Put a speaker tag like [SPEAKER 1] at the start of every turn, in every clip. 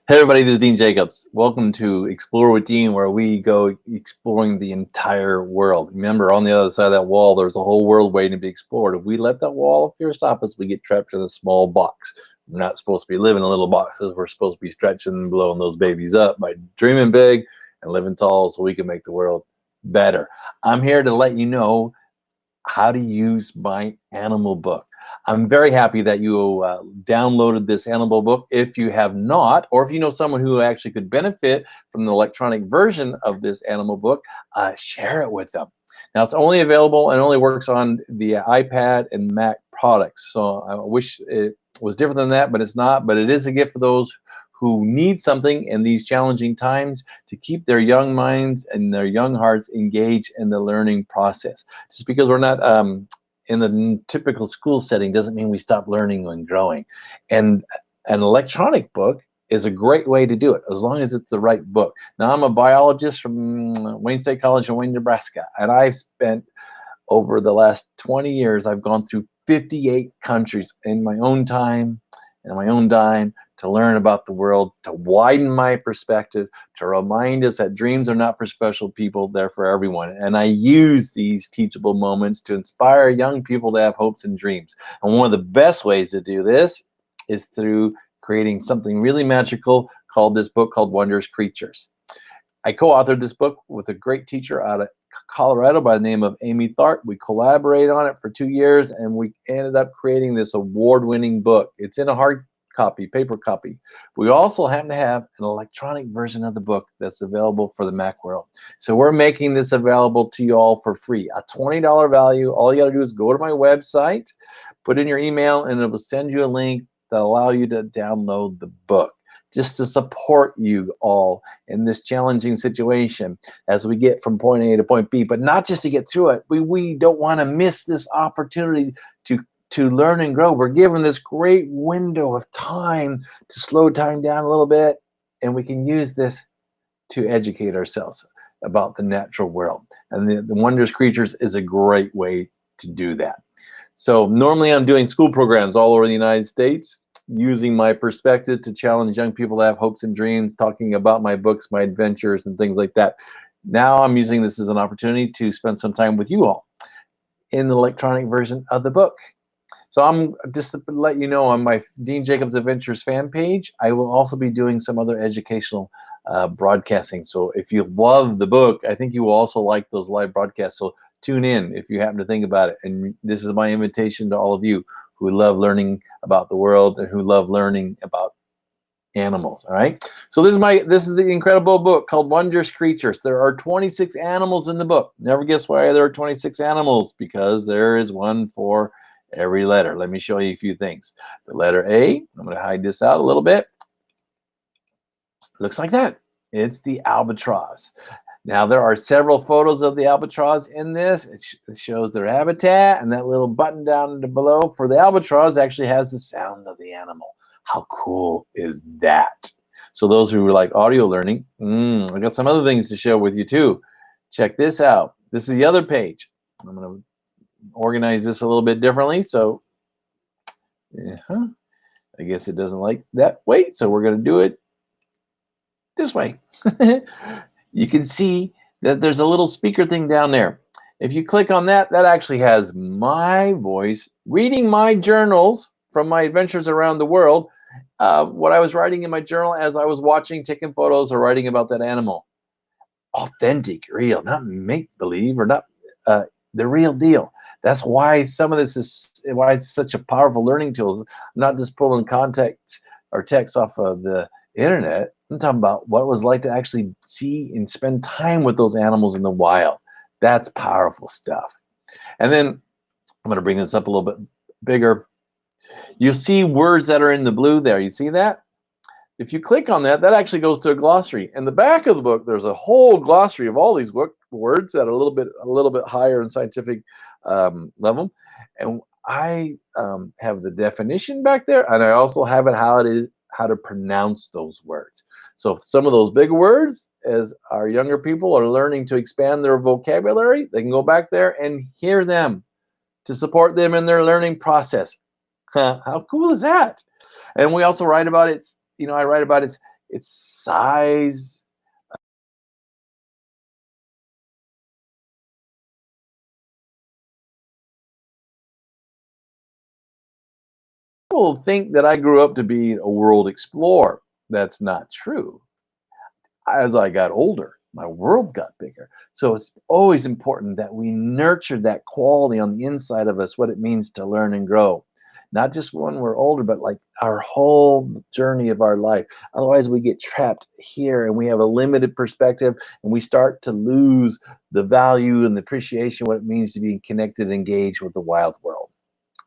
[SPEAKER 1] Hey everybody, this is Dean Jacobs. Welcome to Explore with Dean, where we go exploring the entire world. Remember, on the other side of that wall, there's a whole world waiting to be explored. If we let that wall of fear stop us, we get trapped in a small box. We're not supposed to be living in little boxes. We're supposed to be stretching and blowing those babies up by dreaming big and living tall so we can make the world better. I'm here to let you know how to use my animal book. I'm very happy that you downloaded this animal book. If you have not, or if you know someone who actually could benefit from the electronic version of this animal book, share it with them. Now, it's only available and only works on the iPad and Mac products. So I wish it was different than that, but it's not. But it is a gift for those who need something in these challenging times to keep their young minds and their young hearts engaged in the learning process. Just because we're not in the typical school setting doesn't mean we stop learning and growing. And an electronic book is a great way to do it, as long as it's the right book. Now, I'm a biologist from Wayne State College in Wayne, Nebraska, and I've spent over the last 20 years, I've gone through 58 countries in my own time and my own dime to learn about the world, to widen my perspective, to remind us that dreams are not for special people, they're for everyone. And I use these teachable moments to inspire young people to have hopes and dreams. And one of the best ways to do this is through creating something really magical called this book called Wondrous Creatures. I co-authored this book with a great teacher out of Colorado by the name of Amy Tharp. We collaborated on it for 2 years, and we ended up creating this award-winning book. It's in a hard copy, paper copy. We also happen to have an electronic version of the book that's available for the Mac world. So we're making this available to you all for free, a $20 value. All you got to do is go to my website, put in your email, and it will send you a link that will allow you to download the book, just to support you all in this challenging situation as we get from point A to point B, but not just to get through it. We don't want to miss this opportunity to learn and grow. We're given this great window of time to slow time down a little bit, and we can use this to educate ourselves about the natural world. And the Wondrous Creatures is a great way to do that. So normally I'm doing school programs all over the United States, using my perspective to challenge young people to have hopes and dreams, talking about my books, my adventures, and things like that. Now I'm using this as an opportunity to spend some time with you all in the electronic version of the book. So I'm just to let you know, on my Dean Jacobs Adventures fan page, I will also be doing some other educational broadcasting. So if you love the book, I think you will also like those live broadcasts. So tune in if you happen to think about it. And this is my invitation to all of you who love learning about the world and who love learning about animals. All right. So this is the incredible book called Wondrous Creatures. There are 26 animals in the book. Never guess why there are 26 animals, because there is one for every letter. Let me show you a few things. The letter A, I'm going to hide this out a little bit. Looks like that. It's the albatross. Now, there are several photos of the albatross in this. It shows their habitat, and that little button down below for the albatross actually has the sound of the animal. How cool is that? So those who like audio learning, I got some other things to share with you too. Check this out. This is the other page. I'm going to organize this a little bit differently. So, I guess it doesn't like that way. So we're going to do it this way. You can see that there's a little speaker thing down there. If you click on that, that actually has my voice reading my journals from my adventures around the world, what I was writing in my journal as I was watching, taking photos, or writing about that animal. Authentic, real, not make-believe or not the real deal. That's why some of this is why it's such a powerful learning tool. Not just pulling context or text off of the internet. I'm talking about what it was like to actually see and spend time with those animals in the wild. That's powerful stuff. And then I'm going to bring this up a little bit bigger. You'll see words that are in the blue there. You see that? If you click on that, that actually goes to a glossary. In the back of the book, there's a whole glossary of all these words that are a little bit higher in scientific level. And I have the definition back there, and I also have it how to pronounce those words. So some of those big words, as our younger people are learning to expand their vocabulary, they can go back there and hear them to support them in their learning process. How cool is that? And we also write about its, I write about its its size. People think that I grew up to be a world explorer. That's not true. As I got older, my world got bigger. So it's always important that we nurture that quality on the inside of us, what it means to learn and grow. Not just when we're older, but like our whole journey of our life. Otherwise, we get trapped here and we have a limited perspective and we start to lose the value and the appreciation of what it means to be connected and engaged with the wild world.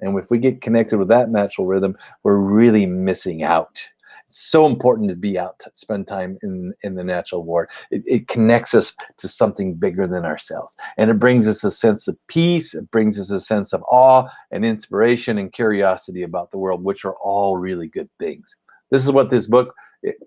[SPEAKER 1] And if we get connected with that natural rhythm, we're really missing out. It's so important to be out, to spend time in the natural world. It connects us to something bigger than ourselves. And it brings us a sense of peace. It brings us a sense of awe and inspiration and curiosity about the world, which are all really good things. This is what this book,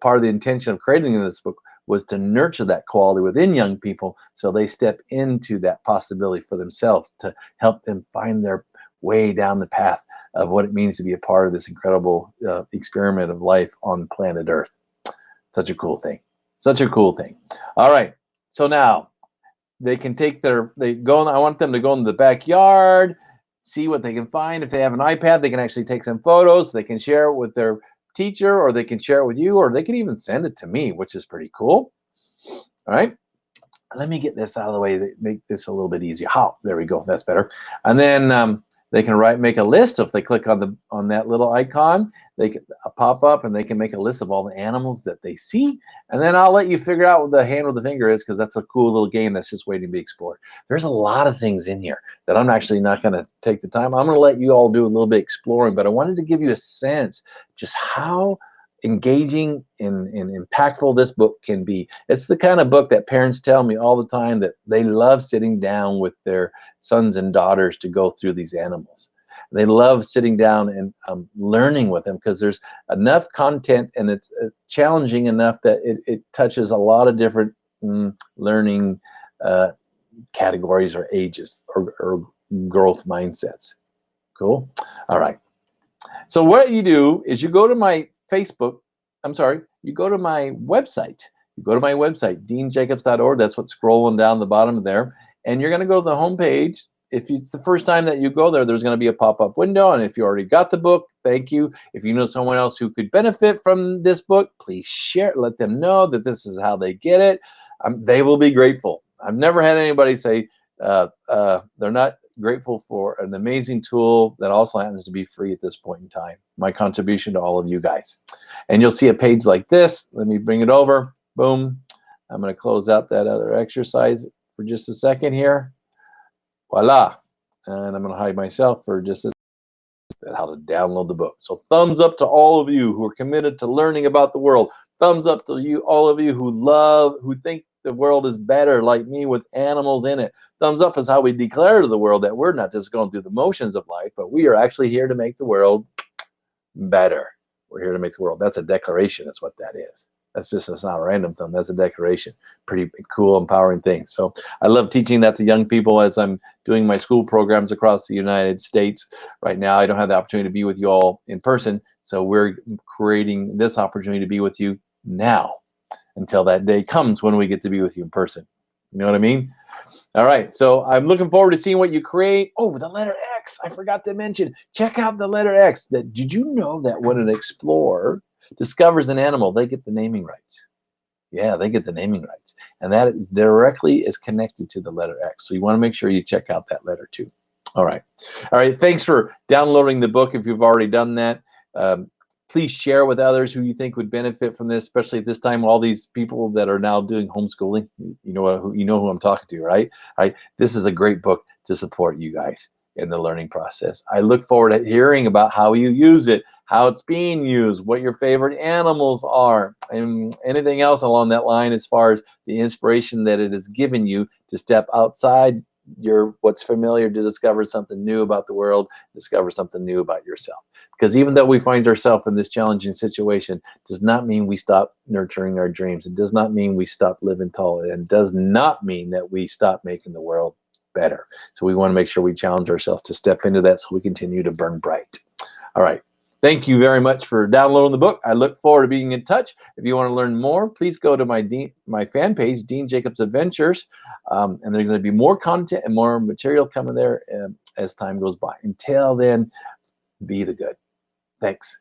[SPEAKER 1] part of the intention of creating this book was to nurture that quality within young people so they step into that possibility for themselves, to help them find their way down the path of what it means to be a part of this incredible experiment of life on planet Earth. Such a cool thing. Such a cool thing. All right. So now they can take they go, I want them to go in the backyard, see what they can find. If they have an iPad, they can actually take some photos. They can share it with their teacher, or they can share it with you, or they can even send it to me, which is pretty cool. All right. Let me get this out of the way to make this a little bit easier. How? There we go. That's better. And then they can make a list. If they click on that little icon, they can pop up and they can make a list of all the animals that they see. And then I'll let you figure out what the hand with the finger is, because that's a cool little game that's just waiting to be explored. There's a lot of things in here that I'm actually not going to take the time. I'm going to let you all do a little bit exploring, but I wanted to give you a sense just how engaging and impactful this book can be. It's the kind of book that parents tell me all the time that they love sitting down with their sons and daughters to go through these animals. They love sitting down and learning with them, because there's enough content and it's challenging enough that it touches a lot of different learning categories or ages or growth mindsets. Cool. All right. So what you do is you go to my Facebook, you go to my website. You go to my website, deanjacobs.org. That's what's scrolling down the bottom of there. And you're going to go to the homepage. If it's the first time that you go there, there's going to be a pop-up window. And if you already got the book, thank you. If you know someone else who could benefit from this book, please share it. Let them know that this is how they get it. They will be grateful. I've never had anybody say they're not grateful for an amazing tool that also happens to be free at this point in time. My contribution to all of you guys. And you'll see a page like this. Let me bring it over. Boom. I'm going to close out that other exercise for just a second here. Voila. And I'm going to hide myself for just a second. How to download the book. So thumbs up to all of you who are committed to learning about the world. Thumbs up to you, all of you who think the world is better, like me, with animals in it. Thumbs up is how we declare to the world that we're not just going through the motions of life, but we are actually here to make the world better. We're here to make the world. That's a declaration. That's what that is. That's not a random thumb. That's a declaration. Pretty cool, empowering thing. So I love teaching that to young people as I'm doing my school programs across the United States. Right now, I don't have the opportunity to be with you all in person. So we're creating this opportunity to be with you now until that day comes when we get to be with you in person. You know what I mean? All right. So I'm looking forward to seeing what you create. Oh, the letter X. I forgot to mention. Check out the letter X. Did you know that when an explorer discovers an animal, they get the naming rights? Yeah, they get the naming rights. And that directly is connected to the letter X. So you want to make sure you check out that letter too. All right. All right. Thanks for downloading the book if you've already done that. Please share with others who you think would benefit from this, especially at this time. All these people that are now doing homeschooling, you know who I'm talking to, right? All right. This is a great book to support you guys in the learning process. I look forward to hearing about how you use it, how it's being used, what your favorite animals are, and anything else along that line as far as the inspiration that it has given you to step outside your what's familiar, to discover something new about the world, discover something new about yourself. Because even though we find ourselves in this challenging situation, does not mean we stop nurturing our dreams. It does not mean we stop living tall. It does not mean that we stop making the world better. So we want to make sure we challenge ourselves to step into that so we continue to burn bright. All right. Thank you very much for downloading the book. I look forward to being in touch. If you want to learn more, please go to my fan page, Dean Jacobs Adventures, and there's going to be more content and more material coming there as time goes by. Until then, be the good. Thanks.